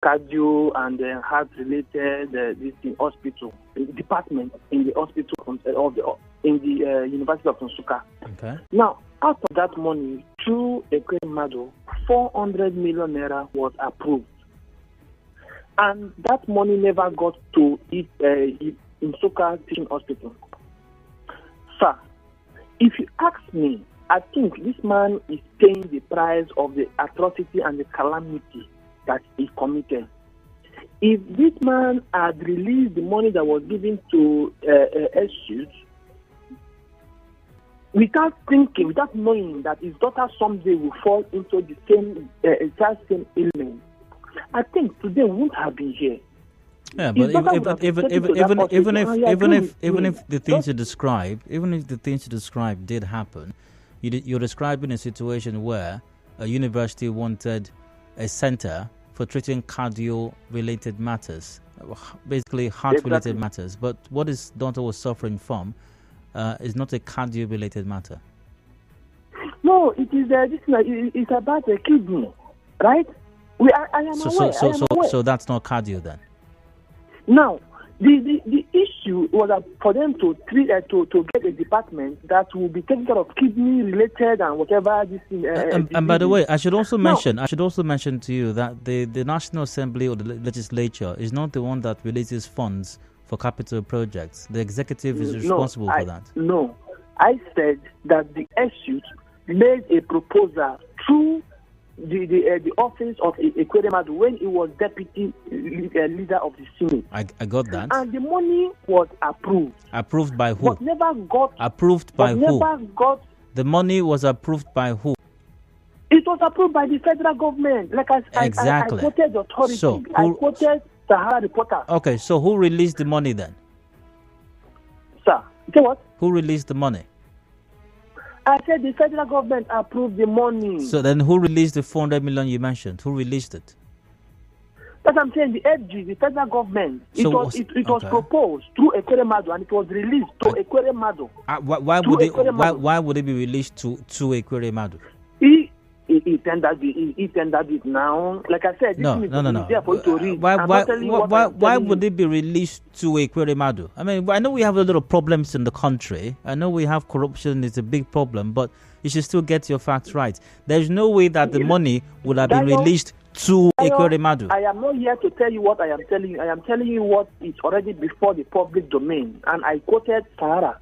cardio and heart-related hospital department in the hospital in the University of Nsukka. Okay. Now, out of that money, through Ekweremadu, 400 million naira was approved, and that money never got to Nsukka Teaching Hospital. Sir, if you ask me, I think this man is paying the price of the atrocity and the calamity that he committed. If this man had released the money that was given to SUs, without thinking, without knowing that his daughter someday will fall into the same ailment, I think today we wouldn't have been here. Yeah, but even if the things you described did happen, you're describing a situation where a university wanted a center for treating cardio-related matters, basically heart-related matters. But what his daughter was suffering from is not a cardio-related matter. No, it is. It's about the kidney, right? I am aware. So that's not cardio then. Now, the issue was that for them to treat to get a department that will be taking care of kidney related and whatever this thing. And by the way, I should also mention to you that the National Assembly or the legislature is not the one that releases funds for capital projects. The executive is responsible for that. No, I said that the SU made a proposal through the office of Ekweremadu when he was deputy leader of the Senate. I got that. And the money was approved. Approved by who? But never got. Approved by who? Never got. The money was approved by who? It was approved by the federal government. Like exactly. I quoted the authority. So, I quoted Sahara Reporter. Okay, so who released the money then? Sir, say what? Who released the money? I said the federal government approved the money. So then who released the 400 million you mentioned? Who released it? That's what I'm saying. The FG, the federal government, it was proposed through Ekweremadu and it was released to Ekweremadu. Why would it be released to Ekweremadu? He tendered it now. Like I said, no. There for you to read. Why would it be released to Ekweremadu? I mean, I know we have a lot of problems in the country. I know we have corruption; it's a big problem. But you should still get your facts right. There's no way that the money would have been released to Ekweremadu. I am not here to tell you what I am telling you. I am telling you what is already before the public domain, and I quoted Sahara.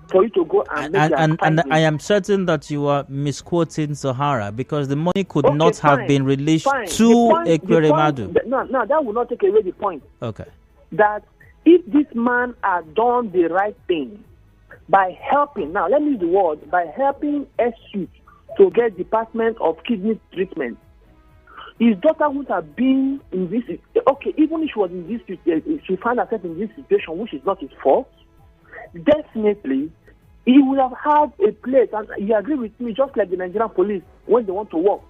For you to go and I am certain that you are misquoting Sahara because the money could not have been released to Ekweremadu. No, that will not take away the point. Okay. That if this man had done the right thing by helping, now let me use the word, by helping SU to get Department of Kidney Treatment, his daughter would have been in this. Okay, even if she was in this, she found herself in this situation, which is not his fault. Definitely, he would have had a place, and you agree with me, just like the Nigerian police when they want to work.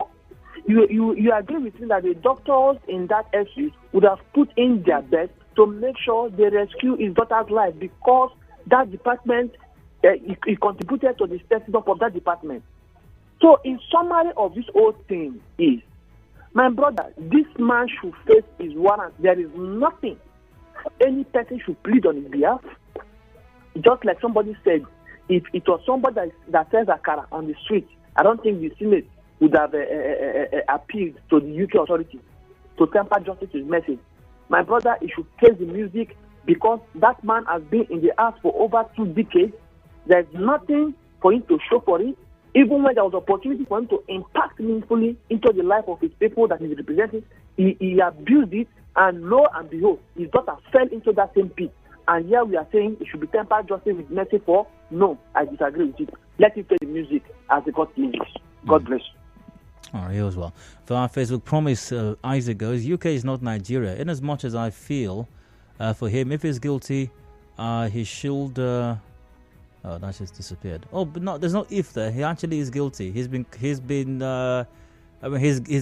You agree with me that the doctors in that SU would have put in their best to make sure they rescue his daughter's life because that department, he contributed to the setting up of that department. So, in summary of this whole thing is, my brother, this man should face his warrant. There is nothing any person should plead on his behalf. Just like somebody said, if it was somebody that sells akara on the street, I don't think the Senate would have appealed to the UK authorities to temper justice with message. My brother, he should face the music because that man has been in the house for over 2 decades. There's nothing for him to show for it. Even when there was opportunity for him to impact meaningfully into the life of his people that he's representing, he abused it, and lo and behold, his daughter fell into that same pit. And here we are saying it should be tempered justice with mercy for. No, I disagree with it. Let it play the music as the God pleases. God bless you. All right, you as well. For our Facebook promise, Isaac goes, UK is not Nigeria. In as much as I feel for him, if he's guilty, he should... oh, that just disappeared. Oh, but no, there's no if there. He actually is guilty. His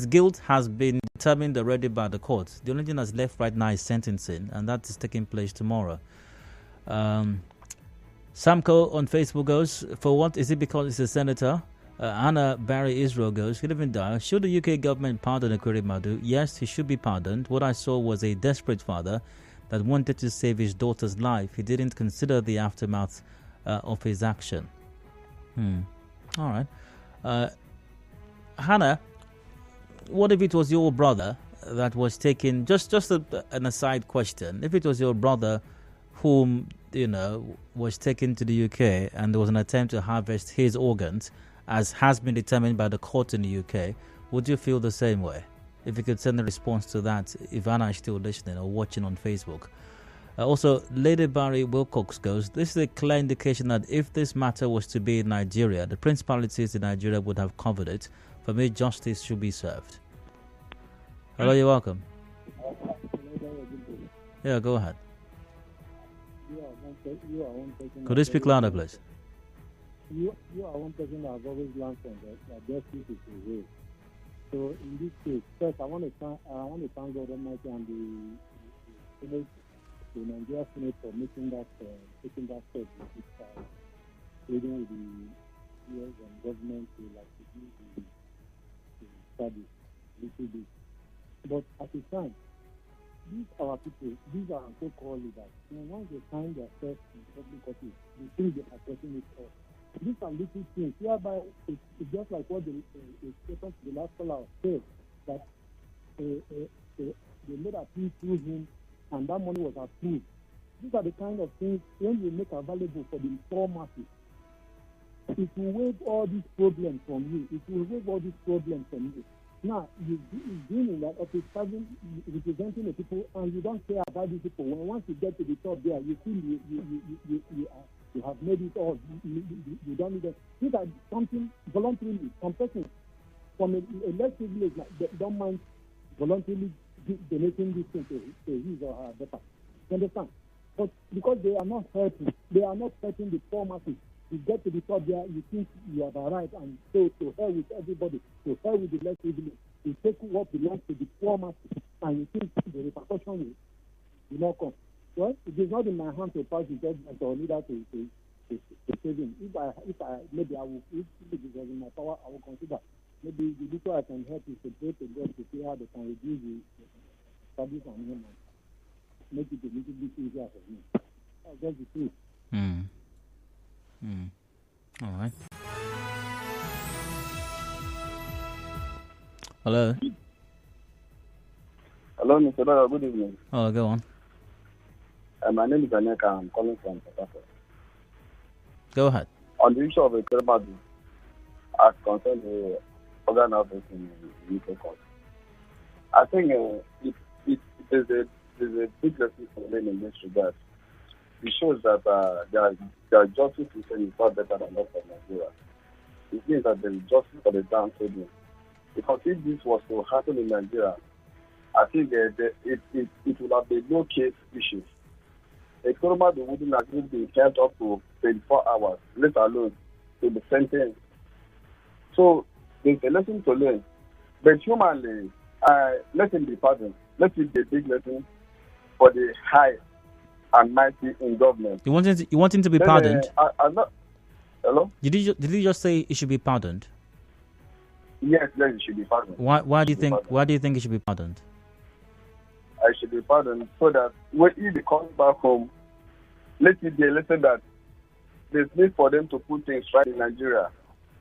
guilt has been determined already by the court. The only thing that's left right now is sentencing, and that is taking place tomorrow. Samko on Facebook goes, for what? Is it because he's a senator? Anna Barry Israel goes, good evening, Dara. Should the UK government pardon Ekweremadu? Yes, he should be pardoned. What I saw was a desperate father that wanted to save his daughter's life. He didn't consider the aftermath of his action. All right. Hannah, what if it was your brother that was taken, just an aside question, if it was your brother whom, was taken to the UK and there was an attempt to harvest his organs, as has been determined by the court in the UK, would you feel the same way? If you could send a response to that, if Anna is still listening or watching on Facebook. Also, Lady Barry Wilcox goes, this is a clear indication that if this matter was to be in Nigeria, the principalities in Nigeria would have covered it. For me, justice should be served. Hello, you're welcome. Yeah, go ahead. Could you speak louder, please? You are one person that has always learned from that justice is real. So in this case, first I want to thank God Almighty and the Nigeria Senate for making taking that step with leading with the US and government to do the study little bit. But at the time, these are our people, these are our so-called leaders. Once they find themselves in public office, they think they are pressing it off. These are little things, whereby it's just like what the last caller said, that they made a plea through him and that money was approved. These are the kind of things when you make available for the poor masses, it will waive all these problems from you. It will waive all these problems from you. Now, you're doing that of representing the people, and you don't care about these people. Once you get to the top there, you feel you have made it all. You don't need it. These are something voluntarily. Some persons from a less privileged don't mind voluntarily donating this thing to his or her daughter. You understand? But because they are not helping the poor masses. You get to the top there, you think you have arrived, and so to hell with everybody, to hell with the less privileged. You take what belongs to the poor masses, and you think the repercussion will not come. Well, it is not in my hand to pass the judgment or neither to save him. If it is in my power, I will consider. Maybe the little I can help is to pray to God to see how they can reduce the charges on him and make it a little bit easier for me. That's just the truth. All right. Hello. Hello, Mr. Dara. Good evening. Oh, go on. My name is Aneka. I'm calling from South Africa. Go ahead. On the issue of Ekweremadu, as concerned the organ harvest in the UK court, I think there's a big lesson for them in this regard. It shows that their justice system is far better than that of Nigeria. It means that there is justice for the downtrodden. Because if this was to happen in Nigeria, I think it would have been no case issues. Ekweremadu wouldn't have been held up to 24 hours, let alone to be sentenced. So there's a lesson to learn. But humanly, let him be pardoned. Let it be a big lesson for the high and mighty in government. You want him to be pardoned? Hello? Did you just say he should be pardoned? Yes, he should be pardoned. Why do you think he should be pardoned? I should be pardoned so that when he comes back home, let it be a lesson that there's need for them to put things right in Nigeria.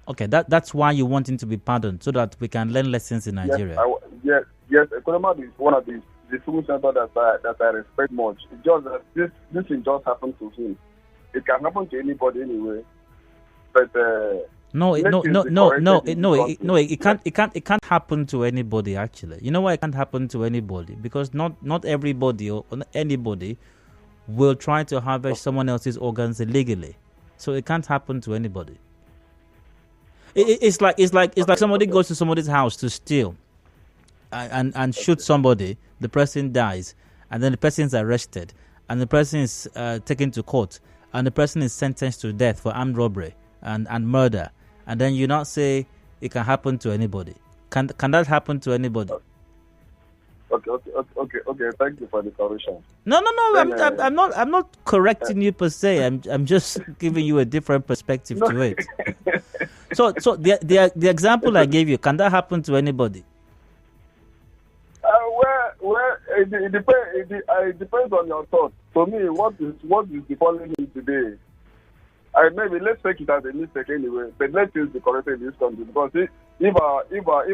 Okay, that's why you want him to be pardoned, so that we can learn lessons in Nigeria. Yes. Ekweremadu is one of the civil senators that I respect much. It's just that this thing just happened to him. It can happen to anybody anyway. But it can't happen to anybody. Actually, you know why it can't happen to anybody? Because not everybody or anybody will try to harvest someone else's organs illegally. So it can't happen to anybody. It's like somebody goes to somebody's house to steal and shoot somebody. The person dies, and then the person is arrested, and the person is taken to court, and the person is sentenced to death for armed robbery and murder. And then you not say it can happen to anybody. Can that happen to anybody? Okay. Thank you for the correction. No. I'm not correcting you per se. I'm just giving you a different perspective to it. So the example I gave you, can that happen to anybody? It depends on your thoughts. To me, what is befalling me today? Maybe let's take it as a mistake anyway, but let's things be corrected in this country, because if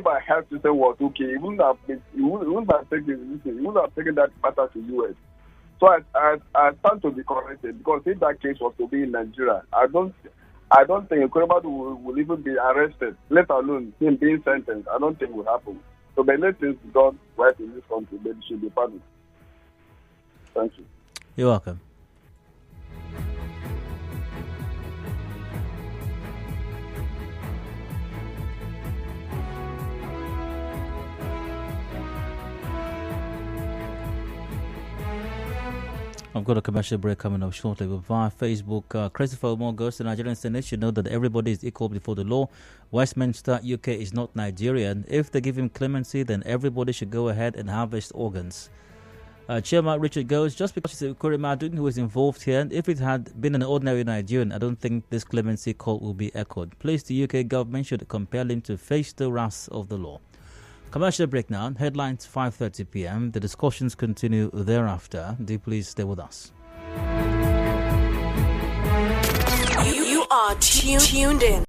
our health system was okay, he wouldn't have taken that matter to US. So I stand to be corrected, because if that case was to be in Nigeria, I don't think Ekweremadu will even be arrested, let alone him being sentenced. I don't think it will happen. So but let things be done right in this country, but it should be pardoned. Thank you. You're welcome. I've got a commercial break coming up shortly. But via Facebook, Christopher Omogos, the Nigerian Senate should know that everybody is equal before the law. Westminster, UK is not Nigerian. If they give him clemency, then everybody should go ahead and harvest organs. Chairman Richard goes, just because it's Ekweremadu who is involved here, if it had been an ordinary Nigerian, I don't think this clemency call will be echoed. Please, the UK government should compel him to face the wrath of the law. Commercial break now. Headlines 5:30 p.m. The discussions continue thereafter. Do please stay with us. You are tuned in.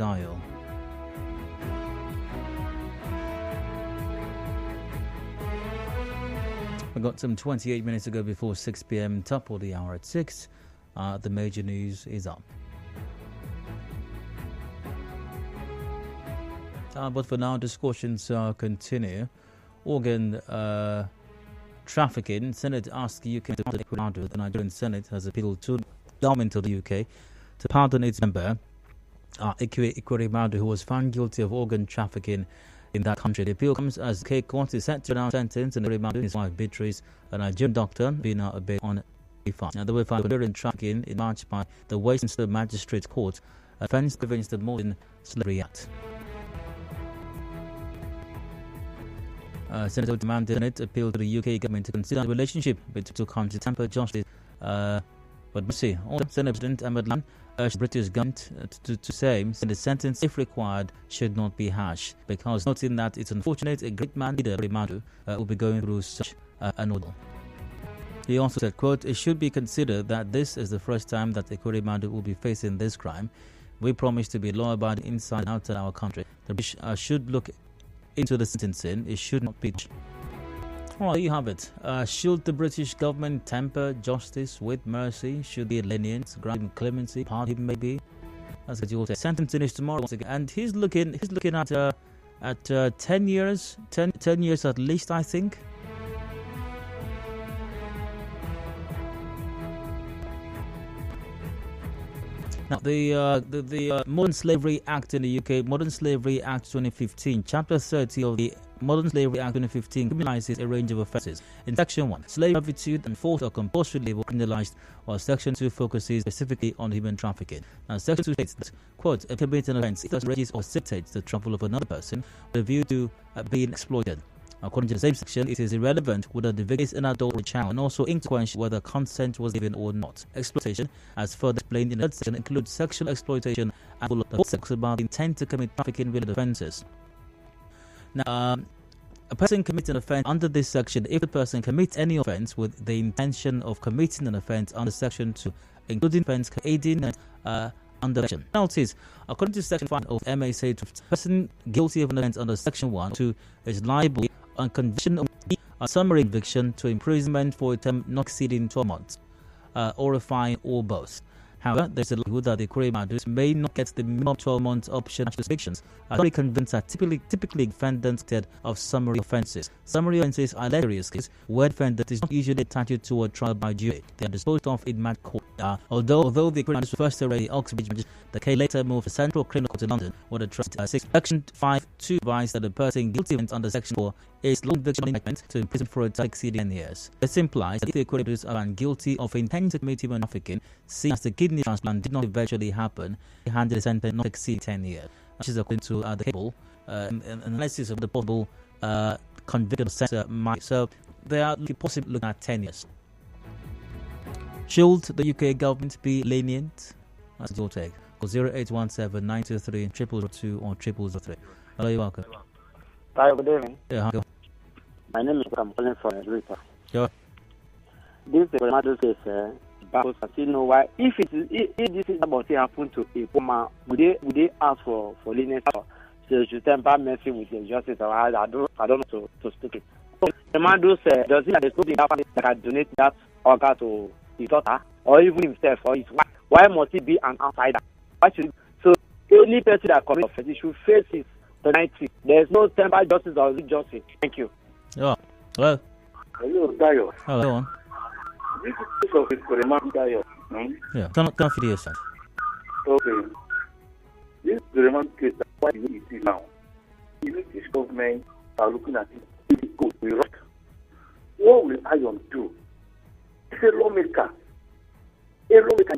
dial. We've got some 28 minutes to go before 6 p.m. Top of the hour at 6. The major news is up. But for now, discussions continue. Organ trafficking. Senate asked the UK to pardon Ekweremadu. The Nigerian Senate has appealed to the government of the UK to pardon its member, Ekweremadu, who was found guilty of organ trafficking in that country. The appeal comes as the court is set to announce sentence and Ekweremadu and his wife Beatrice, a Nigerian doctor, being out of bed on a fine. Now, they were found organ trafficking in March by the Westminster Magistrates Court, offence against the Modern Slavery Act. Senator demanded it appeal to the UK government to consider the relationship between two countries, temper justice. But we'll see. Also, Senate President Ahmed Lam urged the British government to say the sentence, if required, should not be harsh, because noting that it's unfortunate a great man leader, Ekweremadu, will be going through such an ordeal. He also said, quote, "It should be considered that this is the first time that Ekweremadu will be facing this crime. We promise to be law-abiding inside and outside our country. The British should look into the sentencing. It should not be." Well, there you have it. Should the British government temper justice with mercy? Should be lenient, grant him clemency, pardon him maybe? That's what you will say. Sentencing is tomorrow once again, and he's looking at 10 years, 10 years at least, I think. Now, the Modern Slavery Act in the UK, Modern Slavery Act 2015, Chapter 30 of the Modern Slavery Act 2015 criminalizes a range of offences. In Section 1, slave servitude and forced or compulsory labour criminalised, while Section 2 focuses specifically on human trafficking. Now, Section 2 states that, quote, "A committed offence either registers or facilitates the travel of another person with a view to being exploited." According to the same section, it is irrelevant whether the victim is an adult or a child, and also inconsequential whether consent was given or not. Exploitation, as further explained in the third section, includes sexual exploitation and the whole sex about the intent to commit trafficking-related offences. Now, a person committing an offence under this section, if the person commits any offence with the intention of committing an offence under Section 2, including offence aiding under section. Penalties. According to Section 5 of MA, a person guilty of an offence under Section 1 2 is liable on conviction of a summary conviction to imprisonment for a term not exceeding 12 months, or a fine, or both. However, there is a likelihood that the Ekweremadu may not get the minimum 12 months option after convictions. Summary convictions are typically defendants of summary offences. Summary offences are serious cases where defendant is not usually attached to a trial by jury. They are disposed of in mad court. Although the Ekweremadu was first arraigned in Oxbridge, the case later moved to Central Criminal Court in London, where the trust Section 5(2) advised that the person guilty of under Section 4 is long conviction indictment to imprison for a term exceeding 10 years. This implies that if the Ekweremadu are found guilty of intending to commit human trafficking, seeing as the kidney transplant did not eventually happen, he handed a sentence not exceeding 10 years. Which is according to the cable analysis of the possible convicted offender might. So they are possibly looking at 10 years. Should the UK government be lenient? That's your take. 0817 923 002 or 0003. Hello, you're welcome. Hi, good evening. Yeah, hi. My name is I'm calling from Rita. Yeah. This Ekweremadu case, because I still know why. If this is about to happen to a woman, would they ask for leniency? So you should temper mercy with the justice. I don't know to speak it. So Ekweremadu said, does it have that can donate that organ to his daughter or even himself or his wife? Why must he be an outsider? So any person that commits offense should face his penalty. There is no temper justice or justice. Thank you. Yeah. Hello. Hello, Dayo. Hello, on. This is of Ekweremadu, Dayo. Yeah. Can video start. Okay. This Ekweremadu case, that's why it is now. Even this government are looking at it. It goes we rock. What will Iron do? It's a lawmaker. A lawmaker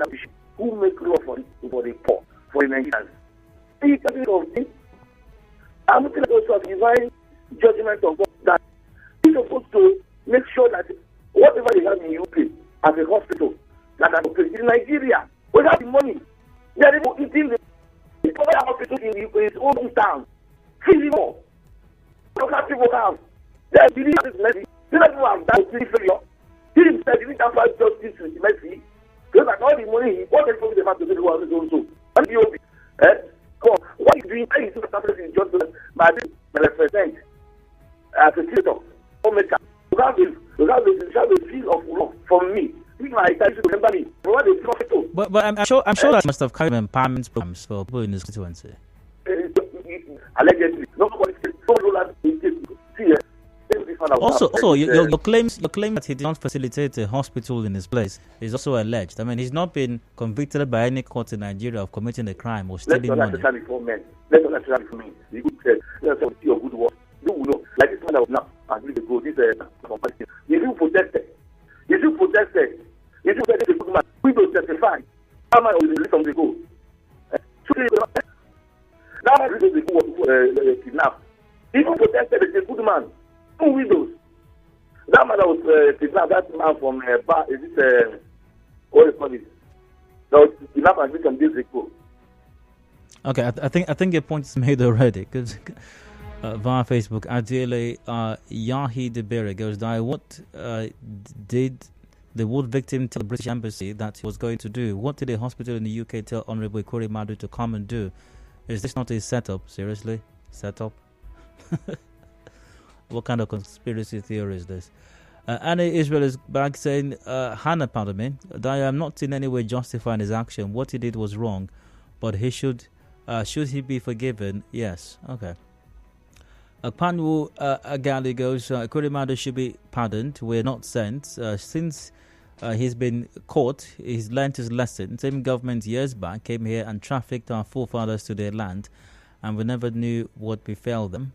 who make law for the poor, for the Nigerians. He can think of this. I'm looking at also a divine judgment of God that he's supposed to make sure that whatever they have in UK as a hospital, that are operating in Nigeria, without the money, they are able to eat in the private hospital in his own town. Feasible. Local people have. They believe this mercy. They don't have that failure. He himself didn't have justice with mercy. Because like all the money, what they supposed to have to do was also. And the come on, What you doing? Why you doing something just by represent as a creator, homemaker? You have a feel of love from me. People like that should remember me. What is profitable? But I'm sure that must have carried empowerment programs for people in this constituency. Allegedly, nobody Also, your claim that he did not facilitate a hospital in his place is also alleged. I mean, he's not been convicted by any court in Nigeria of committing a crime or stealing money. Let's not for men. Let's not for men. You could say, let's see your good work. You know, like this man that was now, and this go, this competition. If you protested, if you said this is a good man, we don't testify. How man will release from the go? Now man release the go was kidnapped. If you protested, it's a good man. 2 widows. That man that was kidnapped, that man from Bar, is it what do you call it? That was kidnapped and some days ago. Okay, I think your point is made already. Because via Facebook, Adele Yahi Debere goes, what did the wood victim tell the British Embassy that he was going to do? What did a hospital in the UK tell Honourable Ekweremadu to come and do? Is this not a setup? Seriously? Setup? What kind of conspiracy theory is this? Anna Israel is back saying, Hannah, pardon me, that I am not in any way justifying his action. What he did was wrong, but he should he be forgiven? Yes. Okay. Panwu Agali goes, Ekweremadu should be pardoned. We're not sent. Since he's been caught, he's learnt his lesson. Same government years back came here and trafficked our forefathers to their land, and we never knew what befell them.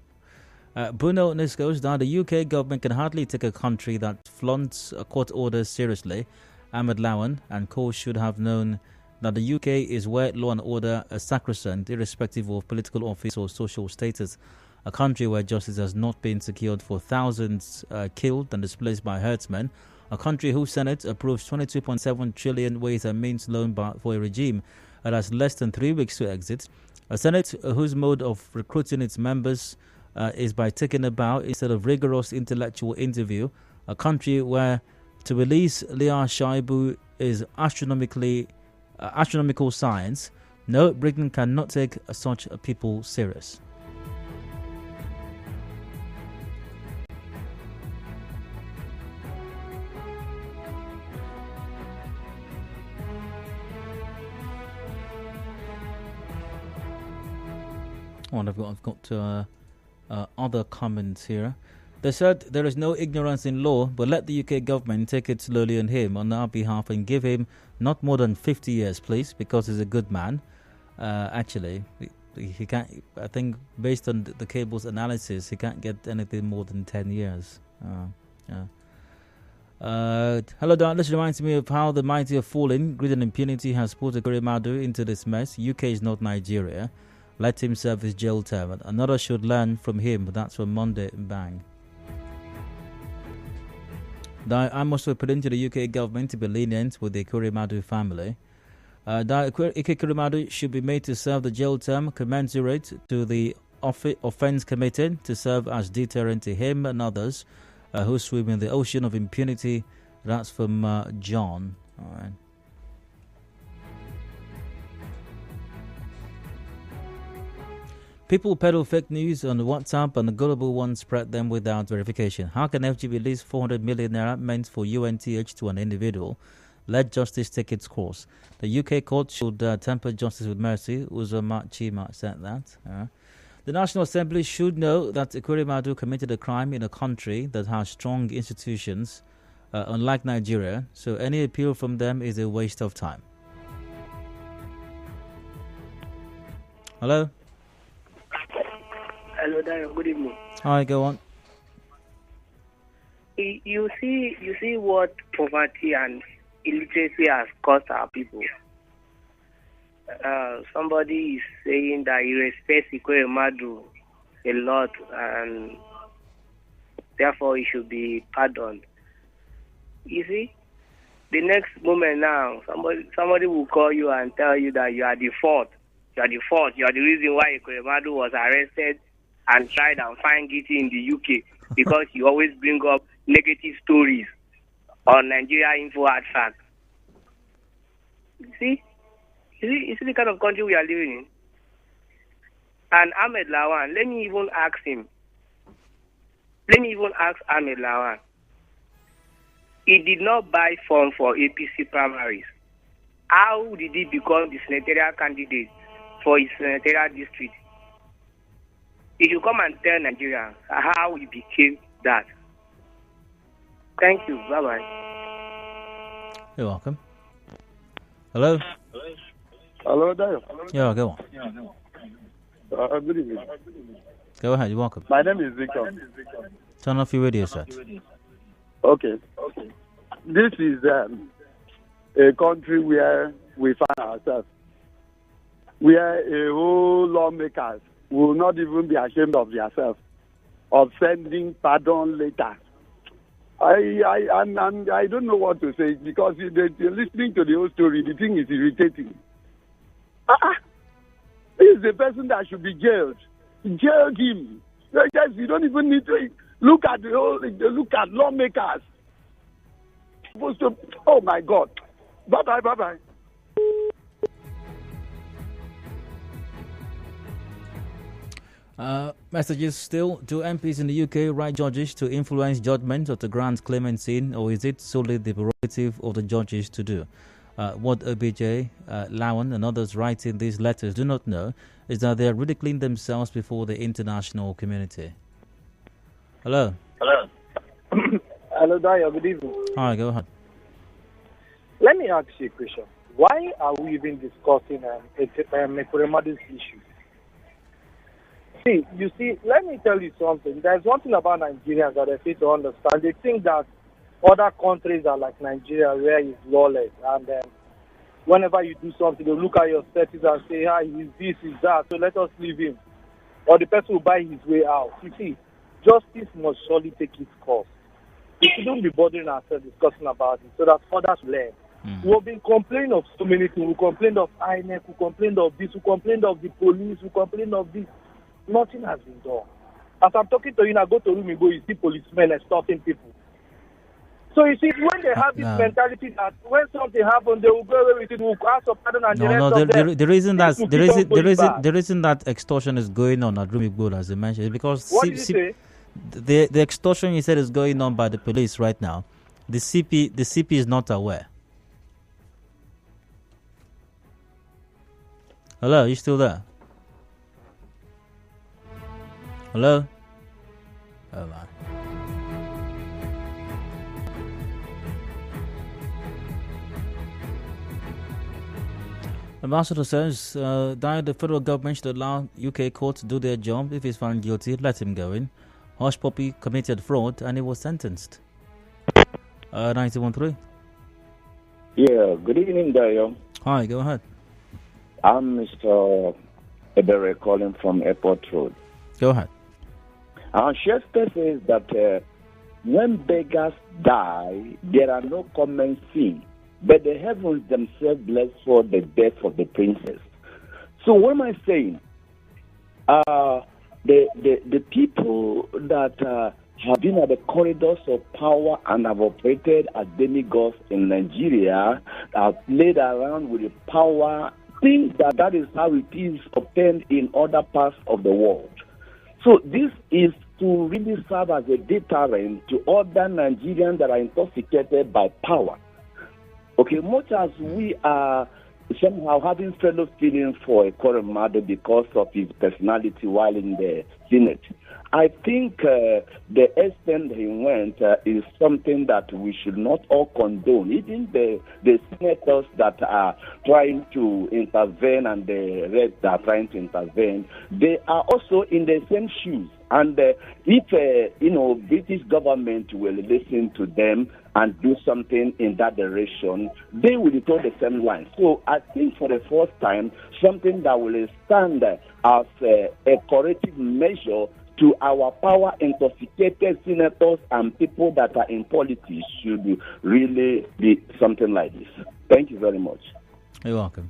Bruno Niscos, now the UK government can hardly take a country that flaunts court orders seriously. Ahmed Lawan and co should have known that the UK is where law and order are sacrosanct, irrespective of political office or social status. A country where justice has not been secured for thousands killed and displaced by herdsmen. A country whose Senate approves 22.7 trillion ways and means loan for a regime that has less than 3 weeks to exit. A Senate whose mode of recruiting its members is by taking a bow instead of rigorous intellectual interview. A country where to release Leah Shaibu is astronomical science. No, Britain cannot take such people serious. I've got other comments here. They said there is no ignorance in law, but let the UK government take it slowly on him on our behalf and give him not more than 50 years, please, because he's a good man. Actually, he can't. I think based on the cable's analysis, he can't get anything more than 10 years. Hello, Don. This reminds me of how the mighty have fallen. Greed and impunity has put Ekweremadu into this mess. UK is not Nigeria. Let him serve his jail term. Another should learn from him. That's from Monday. Bang. I'm also appealing to the UK government to be lenient with the Ekweremadu family. Ekweremadu should be made to serve the jail term commensurate to the offence committed, to serve as deterrent to him and others who swim in the ocean of impunity. That's from John. All right. People peddle fake news on WhatsApp and the gullible ones spread them without verification. How can FG release 400 million naira meant for UNTH to an individual? Let justice take its course. The UK court should temper justice with mercy. Uzoma Chima said that. The National Assembly should know that Ekweremadu committed a crime in a country that has strong institutions, unlike Nigeria, so any appeal from them is a waste of time. Hello? Hello, Dario. Good evening. Hi, go on. You see what poverty and illiteracy has cost our people. Somebody is saying that he respects Ekweremadu a lot and therefore he should be pardoned. You see, the next moment now, somebody will call you and tell you that you are the fault. You are the fault. You are the reason why Ekweremadu was arrested and tried and found guilty in the UK because you always bring up negative stories on Nigeria Info Adfact. You see the kind of country we are living in. And Ahmed Lawan, let me even ask Ahmed Lawan. He did not buy form for APC primaries. How did he become the senatorial candidate for his senatorial district? He should come and tell Nigerians how he became that. Thank you. Bye-bye. You're welcome. Hello? Hello, Dayo. Yeah, go on. Good evening. Go ahead, you're welcome. My name is Victor. Turn off your radio set. Okay. This is a country where we find ourselves, where a whole lawmakers will not even be ashamed of themselves, of sending pardon later. I don't know what to say, because you're listening to the whole story, the thing is irritating. This is the person that should be jailed. Jail him. You don't even need to look at lawmakers. Supposed to, oh my God. Bye-bye. Messages still. Do MPs in the UK write judges to influence judgment or to grant clemency, or is it solely the prerogative of the judges to do? What OBJ, Lawan and others writing these letters do not know is that they are ridiculing themselves before the international community. Hello. Hello, Dayo. Good evening. Hi, go ahead. Let me ask you a question. Why are we even discussing Ekwuremadu's issue? Let me tell you something. There's one thing about Nigerians that they fail to understand. They think that other countries are like Nigeria, where it's lawless. And whenever you do something, they look at your status and say, he's this, he's that, so let us leave him. Or the person will buy his way out. You see, justice must surely take its course. We shouldn't be bothering ourselves discussing about it so that others learn. We've been complaining of so many things. We complained of INEC, we complained of this, we complained of the police, we complained of this. Nothing has been done. As I'm talking to you now, go to Rumigo, you see policemen extorting people. So you see, when they have this mentality that when something happens, they will go away with it, will ask for pardon and the reason that extortion is going on at Rumigo, as you mentioned, is because what did you say? The extortion you said is going on by the police right now. The CP is not aware. Hello, you still there? Hello? Oh my. Ambassador says that the federal government should allow UK courts to do their job. If he's found guilty, let him go in. Hush Puppy committed fraud and he was sentenced. 91.3. Yeah, good evening, Dayo. Hi, go ahead. I'm Mr. Ebere calling from Airport Road. Go ahead. Shakespeare says that when beggars die, there are no common sin, but the heavens themselves bless for the death of the princess. So what am I saying? The people that have been at the corridors of power and have operated as demigods in Nigeria, have played around with the power, think that is how it is obtained in other parts of the world. So this is to really serve as a deterrent to other Nigerians that are intoxicated by power. Okay, much as we are somehow having fellow feelings for Ekweremadu because of his personality while in the Senate, I think the extent he went is something that we should not all condone. Even the senators that are trying to intervene and the rest that are trying to intervene, they are also in the same shoes. And if British government will listen to them and do something in that direction, they will toe the same line. So I think for the first time, something that will stand as a corrective measure to our power intoxicated senators and people that are in politics should really be something like this. Thank you very much. You're welcome.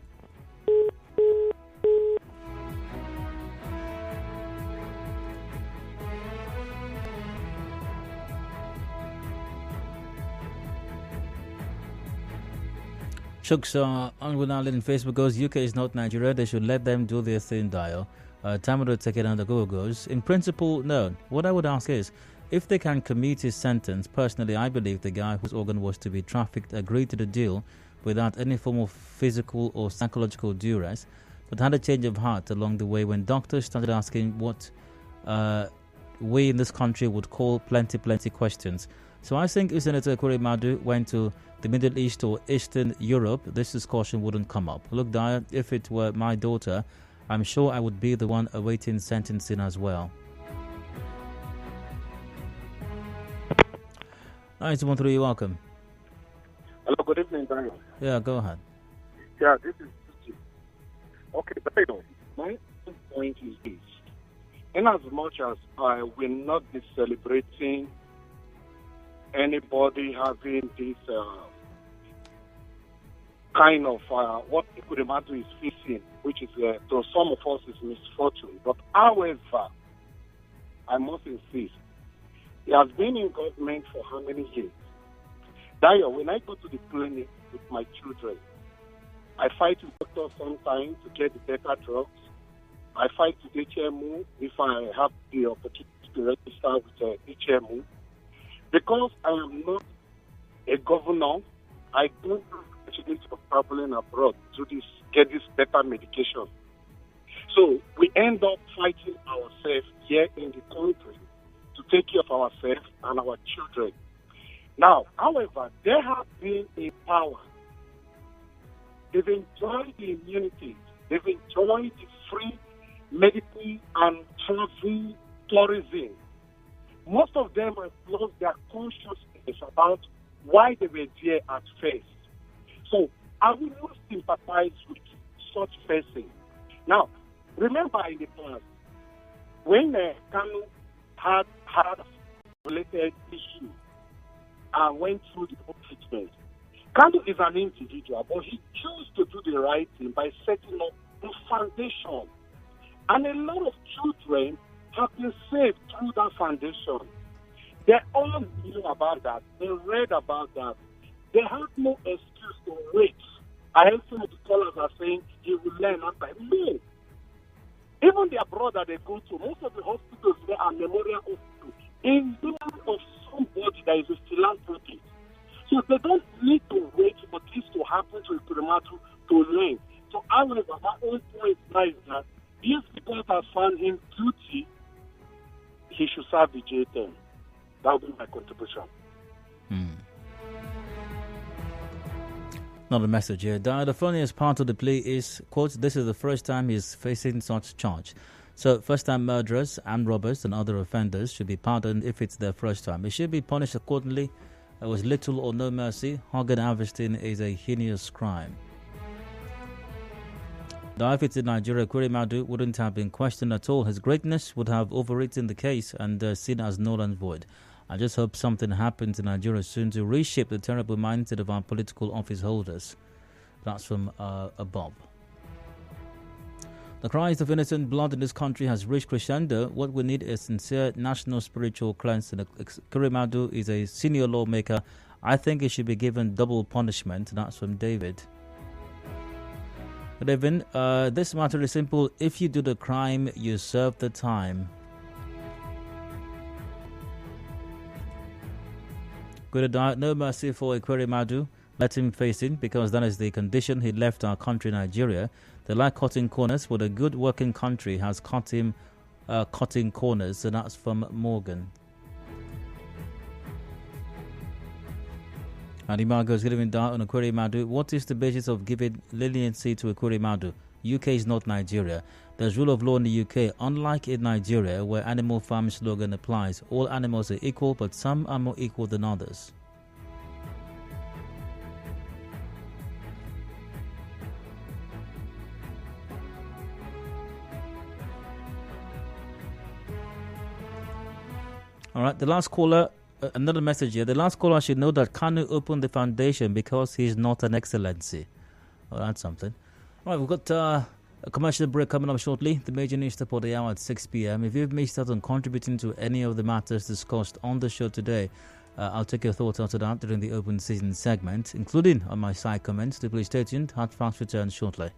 Chuks on Island in Facebook goes, UK is not Nigeria. They should let them do their thing, Dial. Time to take it under goes. In principle, no. What I would ask is, if they can commute his sentence, personally, I believe the guy whose organ was to be trafficked agreed to the deal without any form of physical or psychological duress, but had a change of heart along the way when doctors started asking what we in this country would call plenty questions. So I think if Senator Ekweremadu went to the Middle East or Eastern Europe, this discussion wouldn't come up. Look, Dyer, if it were my daughter, I'm sure I would be the one awaiting sentencing as well. 913, you're welcome. Hello, good evening, Daniel. Yeah, go ahead. Yeah, this is Suji. Okay, Daniel, my point is this. In as much as I will not be celebrating anybody having this kind of what Ekweremadu is facing, which is to some of us is misfortune. But however, I must insist, he has been in government for how many years? Dio, when I go to the clinic with my children, I fight with doctors sometimes to get the better drugs. I fight with HMO if I have the opportunity to register with HMO. Because I am not a governor, I don't have the opportunity of traveling abroad to get this better medication. So we end up fighting ourselves here in the country to take care of ourselves and our children. Now, however, they have been in power. They've enjoyed the immunity. They've enjoyed the free medical and travel tourism. Most of them have lost their consciousness about why they were there at first. So I will not sympathize with such person. Now, remember in the past, when Kanu had related issue and went through the whole treatment, Kanu is an individual, but he chose to do the right thing by setting up a foundation. And a lot of children have been saved through that foundation. They all knew about that. They read about that. They have no excuse to wait. I heard some of the callers are saying he will learn after. No. Even their brother they go to, most of the hospitals there are memorial hospitals in memory of somebody that is a philanthropist. So they don't need to wait for this to happen to Ekweremadu to learn. So however, my own point now is that if the court has found him guilty, he should serve the jail term. That will be my contribution. Not a message here. The funniest part of the plea is, quote, this is the first time he's facing such charge. So first-time murderers and robbers and other offenders should be pardoned if it's their first time. They should be punished accordingly. There was little or no mercy. Organ harvesting is a heinous crime. Now, if it's in Nigeria, Ekweremadu wouldn't have been questioned at all. His greatness would have overwritten the case and seen as null and void. I just hope something happens in Nigeria soon to reshape the terrible mindset of our political office holders. That's from Bob. The cries of innocent blood in this country has reached crescendo. What we need is sincere national spiritual cleansing. Ekweremadu is a senior lawmaker. I think he should be given double punishment. That's from David. Good evening. This matter is simple. If you do the crime, you serve the time. Good night. No mercy for Ekweremadu. Let him face it, because that is the condition he left our country, Nigeria. They like cutting corners, but a good working country has caught him cutting corners. So that's from Morgan. And Imago is giving down on Ekweremadu. What is the basis of giving leniency to Ekweremadu? UK is not Nigeria. There's rule of law in the UK, unlike in Nigeria, where animal farm slogan applies. All animals are equal, but some are more equal than others. All right, the last caller. Another message here. The last caller should know that Kanu opened the foundation because he's not an excellency. Well, that's something. All right, we've got a commercial break coming up shortly. The major news for the hour at 6 p.m. If you've missed out on contributing to any of the matters discussed on the show today, I'll take your thoughts after that during the open season segment, including on my side comments. Please stay tuned. Hard Facts returns shortly.